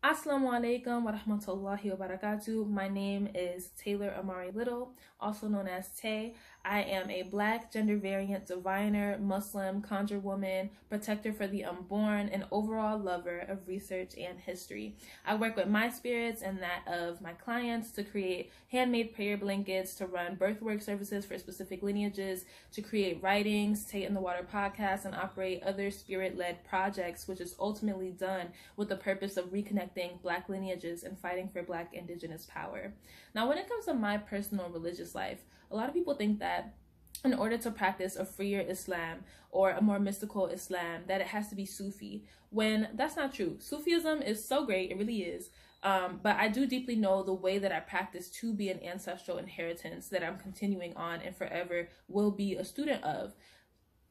Assalamu alaikum wa rahmatullahi wa barakatuh. My name is Tay Amari Little, also known as Tay. I am a Black gender variant diviner, Muslim, conjure woman, protector for the unborn, and overall lover of research and history. I work with my spirits and that of my clients to create handmade prayer blankets, to run birth work services for specific lineages, to create writings, Tay in the Water podcast, and operate other spirit-led projects, which is ultimately done with the purpose of reconnecting Black lineages and fighting for Black indigenous power. Now, when it comes to my personal religious life, a lot of people think that in order to practice a freer Islam or a more mystical Islam, that it has to be Sufi, when that's not true. Sufism is so great, it really is. But I do deeply know the way that I practice to be an ancestral inheritance that I'm continuing on and forever will be a student of.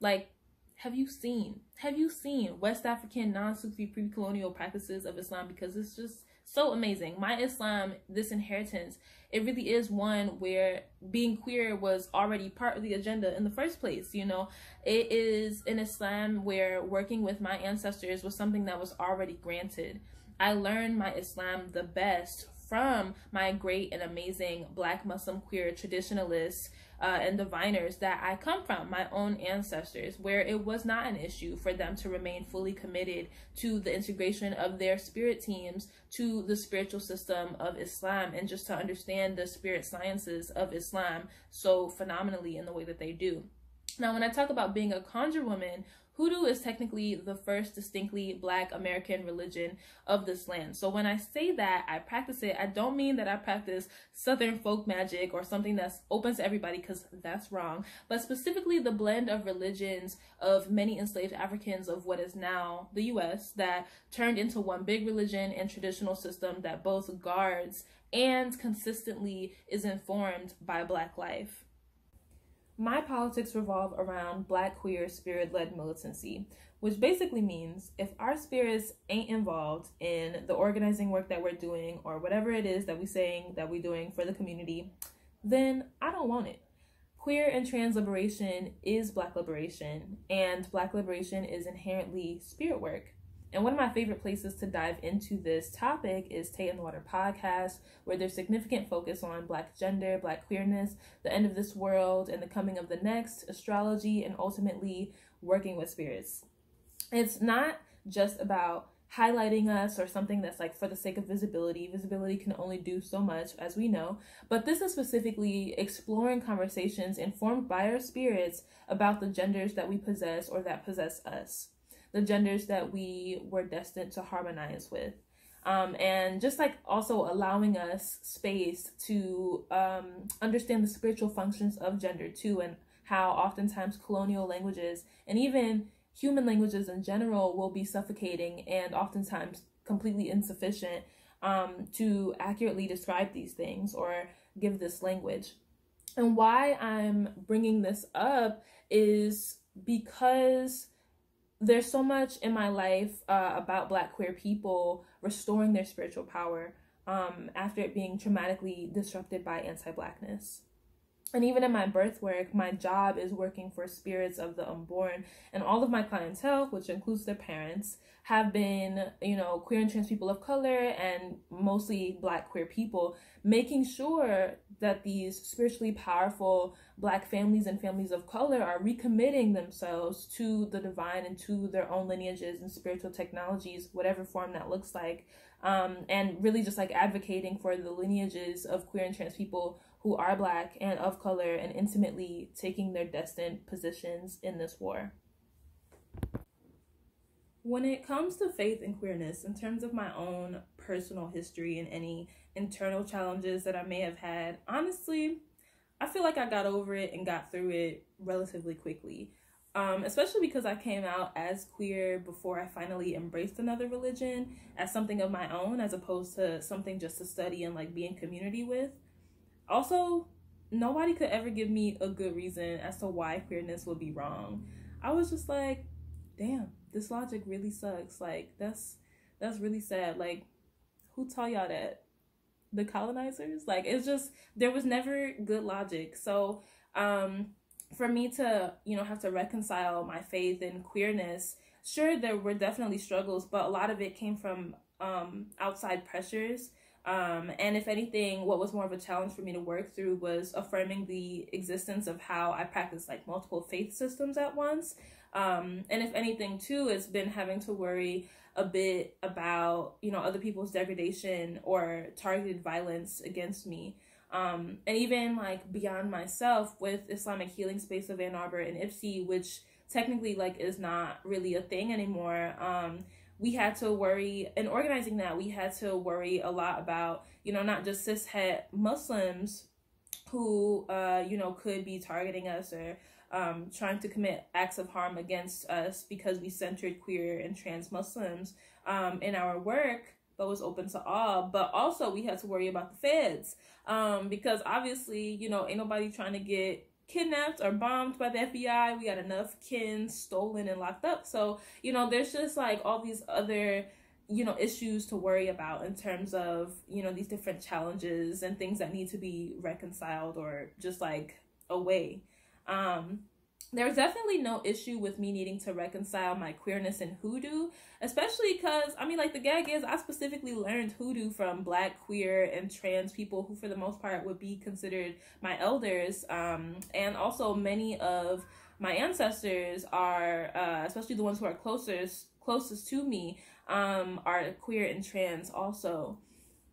Like, have you seen West African non-Sufi pre-colonial practices of Islam? Because it's just so amazing. My Islam, this inheritance, it really is one where being queer was already part of the agenda in the first place. You know, it is an Islam where working with my ancestors was something that was already granted. I learned my Islam the best from my great and amazing Black Muslim queer traditionalists and diviners that I come from, my own ancestors, where it was not an issue for them to remain fully committed to the integration of their spirit teams to the spiritual system of Islam and just to understand the spirit sciences of Islam so phenomenally in the way that they do. Now, when I talk about being a conjure woman, Hoodoo is technically the first distinctly Black American religion of this land. So when I say that I practice it, I don't mean that I practice Southern folk magic or something that's open to everybody, because that's wrong. But specifically the blend of religions of many enslaved Africans of what is now the US that turned into one big religion and traditional system that both guards and consistently is informed by Black life. My politics revolve around Black queer spirit-led militancy, which basically means if our spirits ain't involved in the organizing work that we're doing or whatever it is that we're saying that we're doing for the community, then I don't want it. Queer and trans liberation is Black liberation, and Black liberation is inherently spirit work. And one of my favorite places to dive into this topic is Tay in the Water podcast, where there's significant focus on Black gender, Black queerness, the end of this world, and the coming of the next, astrology, and ultimately working with spirits. It's not just about highlighting us or something that's like for the sake of visibility. Visibility can only do so much, as we know, but this is specifically exploring conversations informed by our spirits about the genders that we possess or that possess us, the genders that we were destined to harmonize with. And just like also allowing us space to understand the spiritual functions of gender too, and how oftentimes colonial languages and even human languages in general will be suffocating and oftentimes completely insufficient to accurately describe these things or give this language. And why I'm bringing this up is because there's so much in my life about Black queer people restoring their spiritual power after it being traumatically disrupted by anti-Blackness. And even in my birth work, my job is working for spirits of the unborn, and all of my clientele, which includes their parents, have been, queer and trans people of color and mostly Black queer people, making sure that these spiritually powerful Black families and families of color are recommitting themselves to the divine and to their own lineages and spiritual technologies, whatever form that looks like, and really just like advocating for the lineages of queer and trans people who are Black and of color and intimately taking their destined positions in this war. When it comes to faith and queerness, in terms of my own personal history and any internal challenges that I may have had, honestly, I feel like I got over it and got through it relatively quickly. Especially because I came out as queer before I finally embraced another religion as something of my own, as opposed to something just to study and like be in community with. Also, nobody could ever give me a good reason as to why queerness would be wrong. I was just like, damn, this logic really sucks. Like, that's really sad. Like, who taught y'all that? The colonizers? Like, it's just, there was never good logic. So, for me to, have to reconcile my faith and queerness, sure, there were definitely struggles, but a lot of it came from outside pressures. And if anything, what was more of a challenge for me to work through was affirming the existence of how I practice like multiple faith systems at once. And if anything too, it's been having to worry a bit about, other people's degradation or targeted violence against me. And even like beyond myself with Islamic Healing Space of Ann Arbor and IPSI, which technically like is not really a thing anymore. We had to worry, in organizing that, we had to worry a lot about, not just cishet Muslims who, could be targeting us or trying to commit acts of harm against us because we centered queer and trans Muslims in our work that was open to all. But also we had to worry about the feds because obviously, ain't nobody trying to get kidnapped or bombed by the FBI. We got enough kin stolen and locked up. So, there's just like all these other, issues to worry about in terms of, these different challenges and things that need to be reconciled or just like away. There's definitely no issue with me needing to reconcile my queerness and hoodoo, especially because, the gag is I specifically learned hoodoo from Black, queer, and trans people who for the most part would be considered my elders. And also many of my ancestors are, especially the ones who are closest to me, are queer and trans also.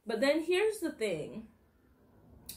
But then here's the thing,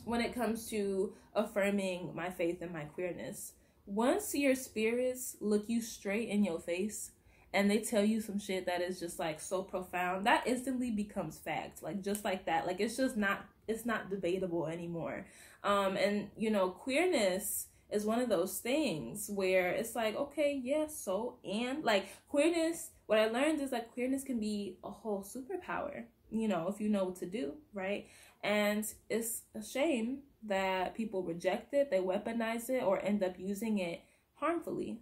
when it comes to affirming my faith and my queerness. Once your spirits look you straight in your face and they tell you some shit that is just like so profound, that instantly becomes fact. Like just like that. Like it's not debatable anymore. And queerness is one of those things where it's like, okay, yeah, so, and like queerness, what I learned is that queerness can be a whole superpower, if you know what to do, right? And it's a shame that people reject it, they weaponize it, or end up using it harmfully.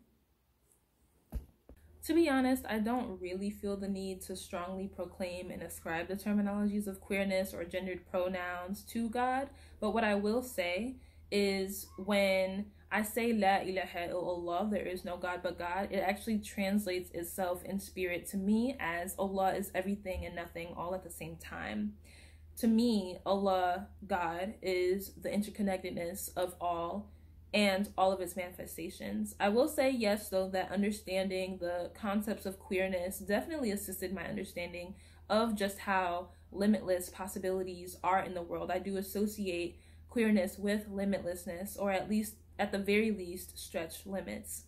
To be honest, I don't really feel the need to strongly proclaim and ascribe the terminologies of queerness or gendered pronouns to God, but what I will say is when I say La ilaha illallah, there is no God but God, it actually translates itself in spirit to me as Allah is everything and nothing all at the same time. To me, Allah, God, is the interconnectedness of all and all of its manifestations. I will say, yes, though, that understanding the concepts of queerness definitely assisted my understanding of just how limitless possibilities are in the world. I do associate queerness with limitlessness, or at least, at the very least, stretch limits.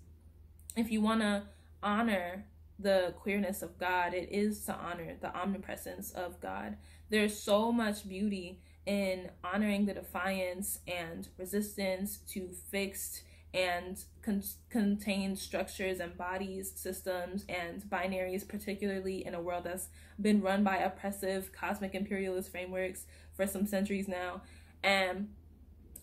If you want to honor the queerness of God, it is to honor the omnipresence of God. There's so much beauty in honoring the defiance and resistance to fixed and contained structures and bodies, systems, and binaries, particularly in a world that's been run by oppressive cosmic imperialist frameworks for some centuries now. And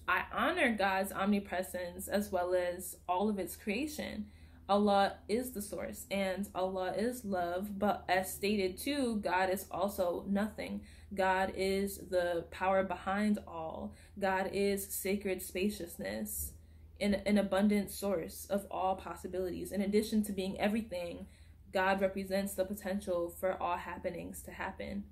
I honor God's omnipresence as well as all of its creation. Allah is the source and Allah is love, but as stated too, God is also nothing. God is the power behind all. God is sacred spaciousness, an abundant source of all possibilities. In addition to being everything, God represents the potential for all happenings to happen.